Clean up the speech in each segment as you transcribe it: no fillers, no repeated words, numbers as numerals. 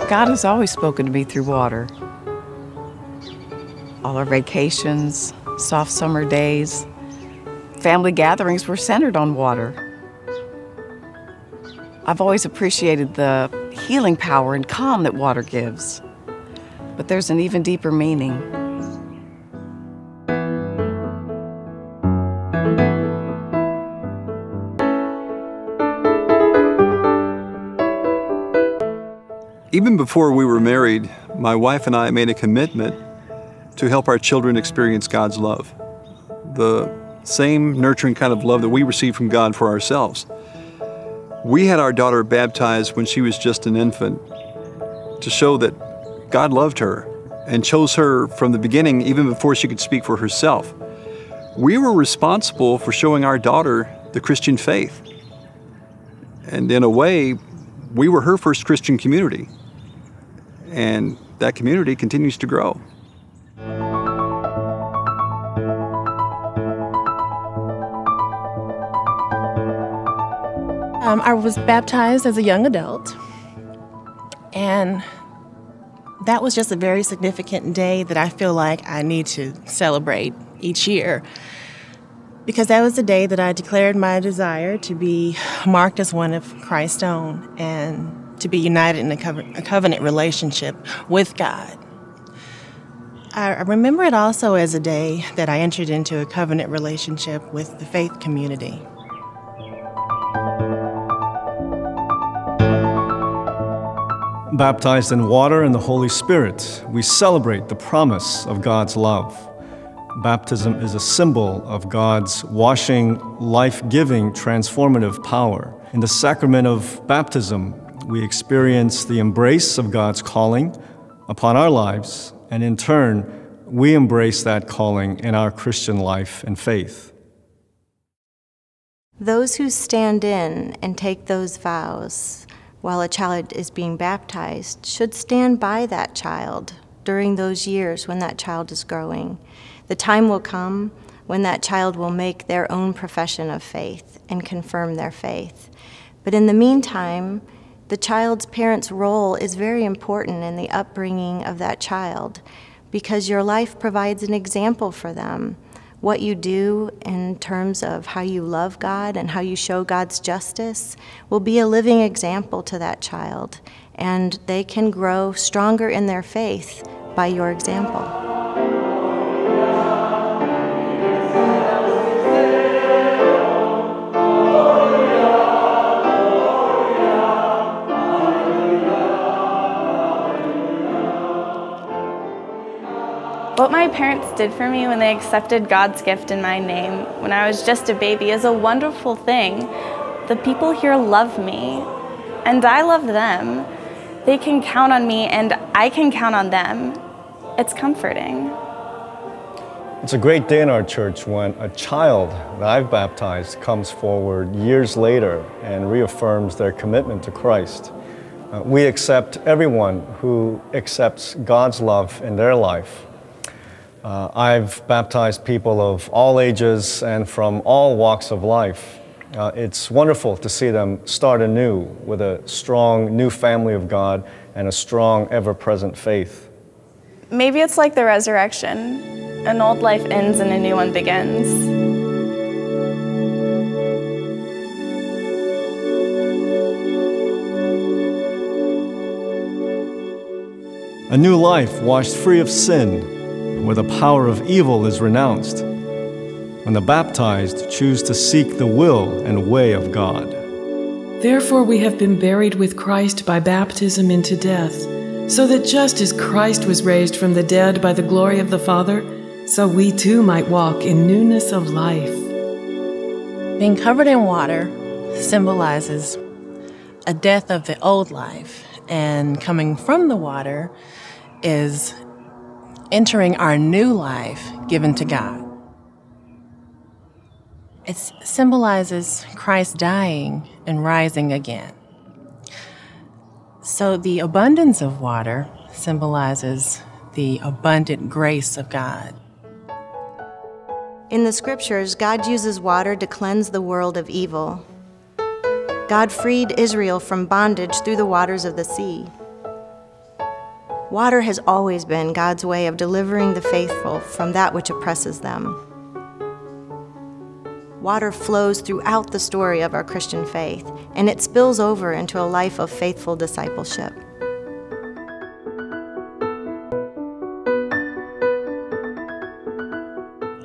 God has always spoken to me through water. All our vacations, soft summer days, family gatherings were centered on water. I've always appreciated the healing power and calm that water gives. But there's an even deeper meaning. Even before we were married, my wife and I made a commitment to help our children experience God's love. The same nurturing kind of love that we receive from God for ourselves. We had our daughter baptized when she was just an infant to show that God loved her and chose her from the beginning, even before she could speak for herself. We were responsible for showing our daughter the Christian faith. And in a way, we were her first Christian community. And that community continues to grow. I was baptized as a young adult, and that was just a very significant day that I feel like I need to celebrate each year, because that was the day that I declared my desire to be marked as one of Christ's own and to be united in a covenant relationship with God. I remember it also as a day that I entered into a covenant relationship with the faith community. Baptized in water and the Holy Spirit, we celebrate the promise of God's love. Baptism is a symbol of God's washing, life-giving, transformative power. In the sacrament of baptism, we experience the embrace of God's calling upon our lives, and in turn, we embrace that calling in our Christian life and faith. Those who stand in and take those vows while a child is being baptized should stand by that child during those years when that child is growing. The time will come when that child will make their own profession of faith and confirm their faith. But in the meantime, the child's parent's role is very important in the upbringing of that child, because your life provides an example for them. What you do in terms of how you love God and how you show God's justice will be a living example to that child, and they can grow stronger in their faith by your example. What my parents did for me when they accepted God's gift in my name when I was just a baby is a wonderful thing. The people here love me, and I love them. They can count on me, and I can count on them. It's comforting. It's a great day in our church when a child that I've baptized comes forward years later and reaffirms their commitment to Christ. We accept everyone who accepts God's love in their life. I've baptized people of all ages and from all walks of life. It's wonderful to see them start anew with a strong new family of God and a strong, ever-present faith. Maybe it's like the resurrection. An old life ends and a new one begins. A new life washed free of sin, where the power of evil is renounced, when the baptized choose to seek the will and way of God. Therefore we have been buried with Christ by baptism into death, so that just as Christ was raised from the dead by the glory of the Father, so we too might walk in newness of life. Being covered in water symbolizes a death of the old life, and coming from the water is entering our new life given to God. It symbolizes Christ dying and rising again. So the abundance of water symbolizes the abundant grace of God. In the scriptures, God uses water to cleanse the world of evil. God freed Israel from bondage through the waters of the sea. Water has always been God's way of delivering the faithful from that which oppresses them. Water flows throughout the story of our Christian faith, and it spills over into a life of faithful discipleship.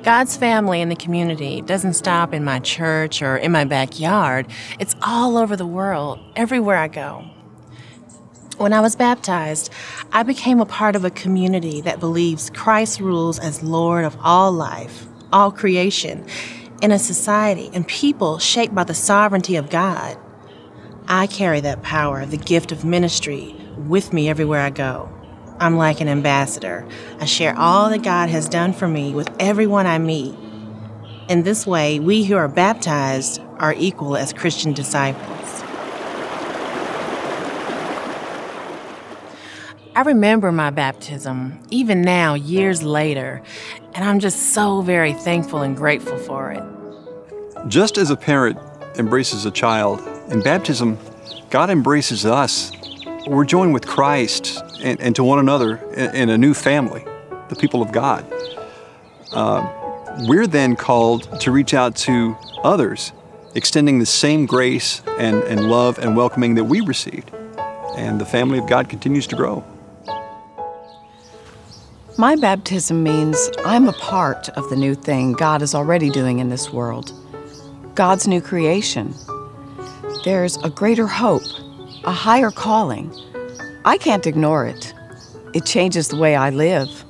God's family in the community doesn't stop in my church or in my backyard. It's all over the world, everywhere I go. When I was baptized, I became a part of a community that believes Christ rules as Lord of all life, all creation, in a society and people shaped by the sovereignty of God. I carry that power, the gift of ministry, with me everywhere I go. I'm like an ambassador. I share all that God has done for me with everyone I meet. In this way, we who are baptized are equal as Christian disciples. I remember my baptism, even now, years later, and I'm just so very thankful and grateful for it. Just as a parent embraces a child, in baptism, God embraces us. We're joined with Christ and to one another in a new family, the people of God. We're then called to reach out to others, extending the same grace and love and welcoming that we received. And the family of God continues to grow. My baptism means I'm a part of the new thing God is already doing in this world, God's new creation. There's a greater hope, a higher calling. I can't ignore it. It changes the way I live.